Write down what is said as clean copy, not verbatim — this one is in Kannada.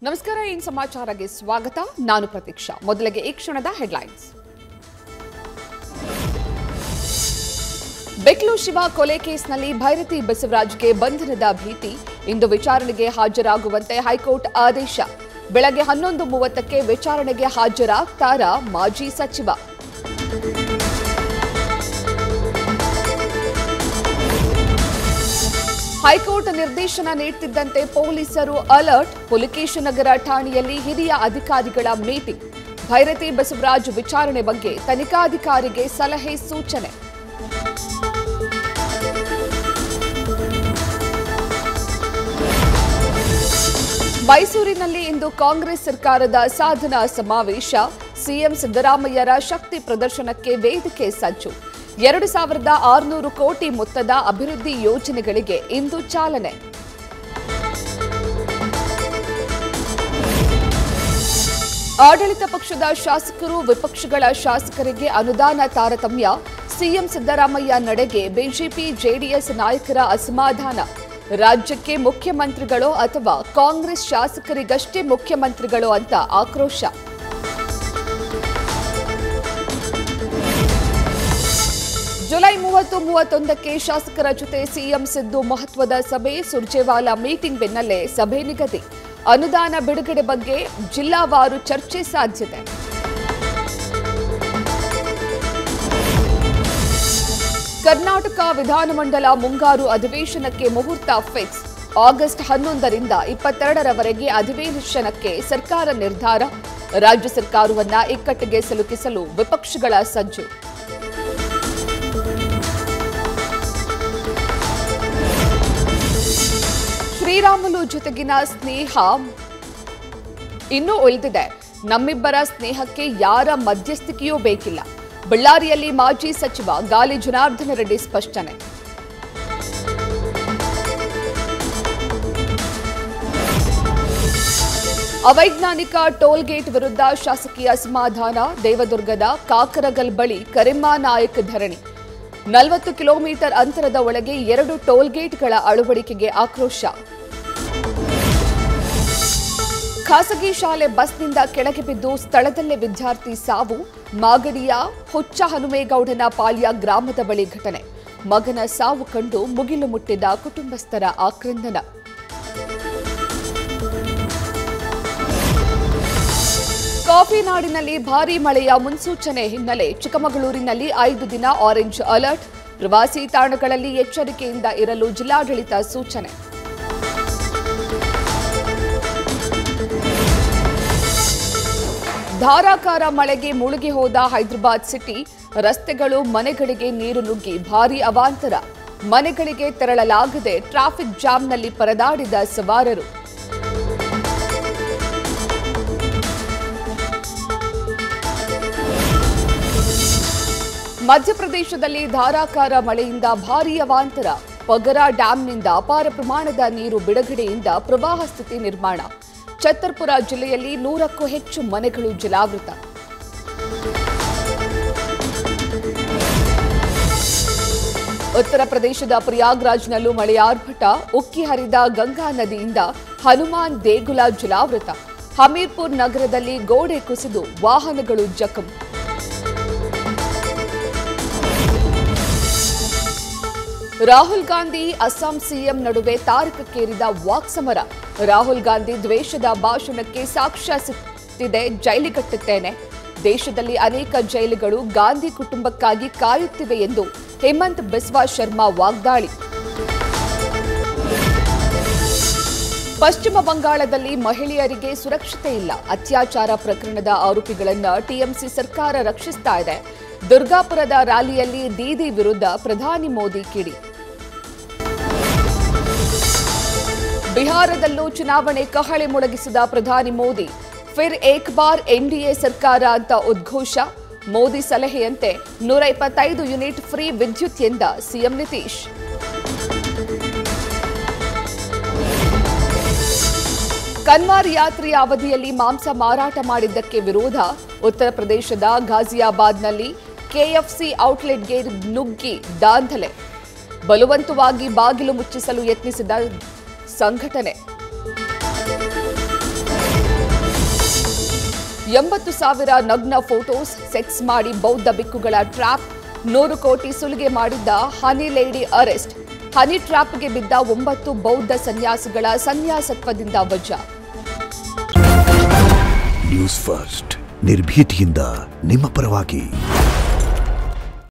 ನಮಸ್ಕಾರ ಈ ಸಮಾಚಾರಕ್ಕೆ ಸ್ವಾಗತ ನಾನು ಪ್ರತೀಕ್ಷಾ ಮೊದಲಿಗೆ ಈ ಕ್ಷಣದ ಹೆಡ್ಲೈನ್ಸ್ ಬೆಕ್ಲು ಶಿವ ಕೊಲೆ ಕೇಸ್ನಲ್ಲಿ ಭೈರತಿ ಬಸವರಾಜ್ಗೆ ಬಂಧನದ ಭೀತಿ ಇಂದು ವಿಚಾರಣೆಗೆ ಹಾಜರಾಗುವಂತೆ ಹೈಕೋರ್ಟ್ ಆದೇಶ ಬೆಳಗ್ಗೆ 11:30ಕ್ಕೆ ವಿಚಾರಣೆಗೆ ಹಾಜರಾಗ್ತಾರಾ ಮಾಜಿ ಸಚಿವ ಹೈಕೋರ್ಟ್ ನಿರ್ದೇಶನ ನೀಡುತ್ತಿದ್ದಂತೆ ಪೊಲೀಸರು ಅಲರ್ಟ್ ಪುಲಿಕೇಶಿನಗರ ಠಾಣೆಯಲ್ಲಿ ಹಿರಿಯ ಅಧಿಕಾರಿಗಳ ಮೀಟಿಂಗ್ ಭೈರತಿ ಬಸವರಾಜ್ ವಿಚಾರಣೆ ಬಗ್ಗೆ ತನಿಖಾಧಿಕಾರಿಗೆ ಸಲಹೆ ಸೂಚನೆ ಮೈಸೂರಿನಲ್ಲಿ ಇಂದು ಕಾಂಗ್ರೆಸ್ ಸರ್ಕಾರದ ಸಾಧನಾ ಸಮಾವೇಶ ಸಿಎಂ ಸಿದ್ದರಾಮಯ್ಯರ ಶಕ್ತಿ ಪ್ರದರ್ಶನಕ್ಕೆ ವೇದಿಕೆ ಸಜ್ಜು 2600 ಕೋಟಿ ಮೊತ್ತದ ಅಭಿವೃದ್ಧಿ ಯೋಜನೆಗಳಿಗೆ ಇಂದು ಚಾಲನೆ ಆಡಳಿತ ಪಕ್ಷದ ಶಾಸಕರು ವಿಪಕ್ಷಗಳ ಶಾಸಕರಿಗೆ ಅನುದಾನ ತಾರತಮ್ಯ ಸಿಎಂ ಸಿದ್ದರಾಮಯ್ಯ ನಡೆಗೆ ಬಿಜೆಪಿ ಜೆಡಿಎಸ್ ನಾಯಕರ ಅಸಮಾಧಾನ ರಾಜ್ಯಕ್ಕೆ ಮುಖ್ಯಮಂತ್ರಿಗಳು ಅಥವಾ ಕಾಂಗ್ರೆಸ್ ಶಾಸಕರಿಗಷ್ಟೇ ಮುಖ್ಯಮಂತ್ರಿಗಳು ಅಂತ ಆಕ್ರೋಶ ಜುಲೈ 30-31ಕ್ಕೆ ಶಾಸಕರ ಜೊತೆ ಸಿಎಂ ಸಿದ್ದು ಮಹತ್ವದ ಸಭೆ ಸುರ್ಜೇವಾಲಾ ಮೀಟಿಂಗ್ ಬೆನ್ನಲ್ಲೇ ಸಭೆ ನಿಗದಿ ಅನುದಾನ ಬಿಡುಗಡೆ ಬಗ್ಗೆ ಜಿಲ್ಲಾವಾರು ಚರ್ಚೆ ಸಾಧ್ಯತೆ ಕರ್ನಾಟಕ ವಿಧಾನಮಂಡಲ ಮುಂಗಾರು ಅಧಿವೇಶನಕ್ಕೆ ಮುಹೂರ್ತ ಫಿಕ್ಸ್ ಆಗಸ್ಟ್ 11ರಿಂದ 22ರವರೆಗೆ ಅಧಿವೇಶನಕ್ಕೆ ಸರ್ಕಾರ ನಿರ್ಧಾರ ರಾಜ್ಯ ಸರ್ಕಾರವನ್ನ ಇಕ್ಕಟ್ಟಿಗೆ ಸಿಲುಕಿಸಲು ವಿಪಕ್ಷಗಳ ಸಜ್ಜು ಶ್ರೀರಾಮುಲು ಜೊತೆಗಿನ ಸ್ನೇಹ ಇನ್ನೂ ಉಳಿದಿದೆ ನಮ್ಮಿಬ್ಬರ ಸ್ನೇಹಕ್ಕೆ ಯಾರ ಮಧ್ಯಸ್ಥಿಕೆಯೂ ಬೇಕಿಲ್ಲ ಬಳ್ಳಾರಿಯಲ್ಲಿ ಮಾಜಿ ಸಚಿವ ಗಾಲಿ ಜನಾರ್ದನ ರೆಡ್ಡಿ ಸ್ಪಷ್ಟನೆ ಅವೈಜ್ಞಾನಿಕ ಟೋಲ್ಗೇಟ್ ವಿರುದ್ಧ ಶಾಸಕೀಯ ಅಸಮಾಧಾನ ದೇವದುರ್ಗದ ಕಾಕರಗಲ್ ಬಳಿ ಕರೆಮ್ಮ ನಾಯಕ್ ಧರಣಿ 40 ಕಿಲೋಮೀಟರ್ ಅಂತರದ ಒಳಗೆ 2 ಟೋಲ್ಗೇಟ್ಗಳ ಅಳವಡಿಕೆಗೆ ಆಕ್ರೋಶ ಖಾಸಗಿ ಶಾಲೆ ಬಸ್ನಿಂದ ಕೆಳಗೆ ಬಿದ್ದು ಸ್ಥಳದಲ್ಲೇ ವಿದ್ಯಾರ್ಥಿ ಸಾವು ಮಾಗಡಿಯ ಹುಚ್ಚ ಹನುಮೇಗೌಡನ ಪಾಳ್ಯ ಗ್ರಾಮದ ಬಳಿ ಘಟನೆ ಮಗನ ಸಾವು ಕಂಡು ಮುಗಿಲು ಮುಟ್ಟಿದ ಕುಟುಂಬಸ್ಥರ ಆಕ್ರಂದನ ಕಾಫಿ ನಾಡಿನಲ್ಲಿ ಭಾರೀ ಮಳೆಯ ಮುನ್ಸೂಚನೆ ಹಿನ್ನೆಲೆ ಚಿಕ್ಕಮಗಳೂರಿನಲ್ಲಿ 5 ದಿನ ಆರೆಂಜ್ ಅಲರ್ಟ್ ಪ್ರವಾಸಿ ತಾಣಗಳಲ್ಲಿ ಎಚ್ಚರಿಕೆಯಿಂದ ಇರಲು ಜಿಲ್ಲಾಡಳಿತ ಸೂಚನೆ ಧಾರಾಕಾರ ಮಳೆಗೆ ಮುಳುಗಿ ಹೋದ ಹೈದರಾಬಾದ್ ಸಿಟಿ ರಸ್ತೆಗಳು ಮನೆಗಳಿಗೆ ನೀರು ನುಗ್ಗಿ ಭಾರೀ ಅವಾಂತರ ಮನೆಗಳಿಗೆ ತೆರಳಲಾಗದೆ ಟ್ರಾಫಿಕ್ ಜಾಮ್ನಲ್ಲಿ ಪರದಾಡಿದ ಸವಾರರು ಮಧ್ಯಪ್ರದೇಶದಲ್ಲಿ ಧಾರಾಕಾರ ಮಳೆಯಿಂದ ಭಾರೀ ಅವಾಂತರ ಪಗರಾ ಡ್ಯಾಂನಿಂದ ಅಪಾರ ಪ್ರಮಾಣದ ನೀರು ಬಿಡುಗಡೆಯಿಂದ ಪ್ರವಾಹ ಸ್ಥಿತಿ ನಿರ್ಮಾಣ ಛತ್ತರ್ಪುರ ಜಿಲ್ಲೆಯಲ್ಲಿ 100ಕ್ಕೂ ಹೆಚ್ಚು ಮನೆಗಳು ಜಲಾವೃತ ಉತ್ತರ ಪ್ರದೇಶದ ಪ್ರಯಾಗ್ರಾಜ್ನಲ್ಲೂ ಮಳೆಯ ಆರ್ಭಟ ಉಕ್ಕಿ ಹರಿದ ಗಂಗಾ ನದಿಯಿಂದ ಹನುಮಾನ್ ದೇಗುಲ ಜಲಾವೃತ ಹಮೀರ್ಪುರ್ ನಗರದಲ್ಲಿ ಗೋಡೆ ಕುಸಿದು ವಾಹನಗಳು ಜಖಂ ರಾಹುಲ್ ಗಾಂಧಿ ಅಸ್ಸಾಂ ಸಿಎಂ ನಡುವೆ ತಾರಕಕ್ಕೇರಿದ ವಾಕ್ಸಮರ ರಾಹುಲ್ ಗಾಂಧಿ ದ್ವೇಷದ ಭಾಷಣಕ್ಕೆ ಸಾಕ್ಷ್ಯ ಸಿಕ್ಕಿದೆ ಜೈಲಿಗಟ್ಟುತ್ತೇನೆ ದೇಶದಲ್ಲಿ ಅನೇಕ ಜೈಲುಗಳು ಗಾಂಧಿ ಕುಟುಂಬಕ್ಕಾಗಿ ಕಾಯುತ್ತಿವೆ ಎಂದು ಹೇಮಂತ್ ಬಿಸ್ವಾ ಶರ್ಮಾ ವಾಗ್ದಾಳಿ ಪಶ್ಚಿಮ ಬಂಗಾಳದಲ್ಲಿ ಮಹಿಳೆಯರಿಗೆ ಸುರಕ್ಷತೆ ಇಲ್ಲ ಅತ್ಯಾಚಾರ ಪ್ರಕರಣದ ಆರೋಪಿಗಳನ್ನು ಟಿಎಂಸಿ ಸರ್ಕಾರ ರಕ್ಷಿಸ್ತಾ ಇದೆ ದುರ್ಗಾಪುರದ ರ್ಯಾಲಿಯಲ್ಲಿ ದೀದಿ ವಿರುದ್ಧ ಪ್ರಧಾನಿ ಮೋದಿ ಕಿಡಿ ಬಿಹಾರದಲ್ಲೂ ಚುನಾವಣೆ ಕಹಳೆ ಮೊಳಗಿಸಿದ ಪ್ರಧಾನಿ ಮೋದಿ ಫಿರ್ ಏಕ್ ಬಾರ್ ಎನ್ಡಿಎ ಸರ್ಕಾರ ಅಂತ ಉದ್ಘೋಷ ಮೋದಿ ಸಲಹೆಯಂತೆ 125 ಯೂನಿಟ್ ಫ್ರೀ ವಿದ್ಯುತ್ ಎಂದ ಸಿಎಂ ನಿತೀಶ್ ಕನ್ವಾರ್ ಯಾತ್ರೆಯ ಅವಧಿಯಲ್ಲಿ ಮಾಂಸ ಮಾರಾಟ ಮಾಡಿದ್ದಕ್ಕೆ ವಿರೋಧ ಉತ್ತರ ಪ್ರದೇಶದ ಘಾಜಿಯಾಬಾದ್ನಲ್ಲಿ ಕೆಎಫ್ಸಿ ಔಟ್ಲೆಟ್ಗೆ ನುಗ್ಗಿ ದಾಂಧಲೆ ಬಲವಂತವಾಗಿ ಬಾಗಿಲು ಮುಚ್ಚಿಸಲು ಯತ್ನಿಸಿದ ಸಂಘಟನೆ 80,000 ನಗ್ನ ಫೋಟೋಸ್ ಸೆಕ್ಸ್ ಮಾಡಿ ಬೌದ್ಧ ಬಿಕ್ಕುಗಳ ಟ್ರ್ಯಾಪ್ 100 ಕೋಟಿ ಸುಲಿಗೆ ಮಾಡಿದ್ದ ಹನಿ ಲೇಡಿ ಅರೆಸ್ಟ್ ಹನಿ ಟ್ರ್ಯಾಪ್ಗೆ ಬಿದ್ದ 9 ಬೌದ್ಧ ಸನ್ಯಾಸಿಗಳ ಸನ್ಯಾಸತ್ವದಿಂದ ವಜಾ ನ್ಯೂಸ್ ಫಸ್ಟ್ ನಿರ್ಭೀತಿಯಿಂದ ನಿಮ್ಮ ಪರವಾಗಿ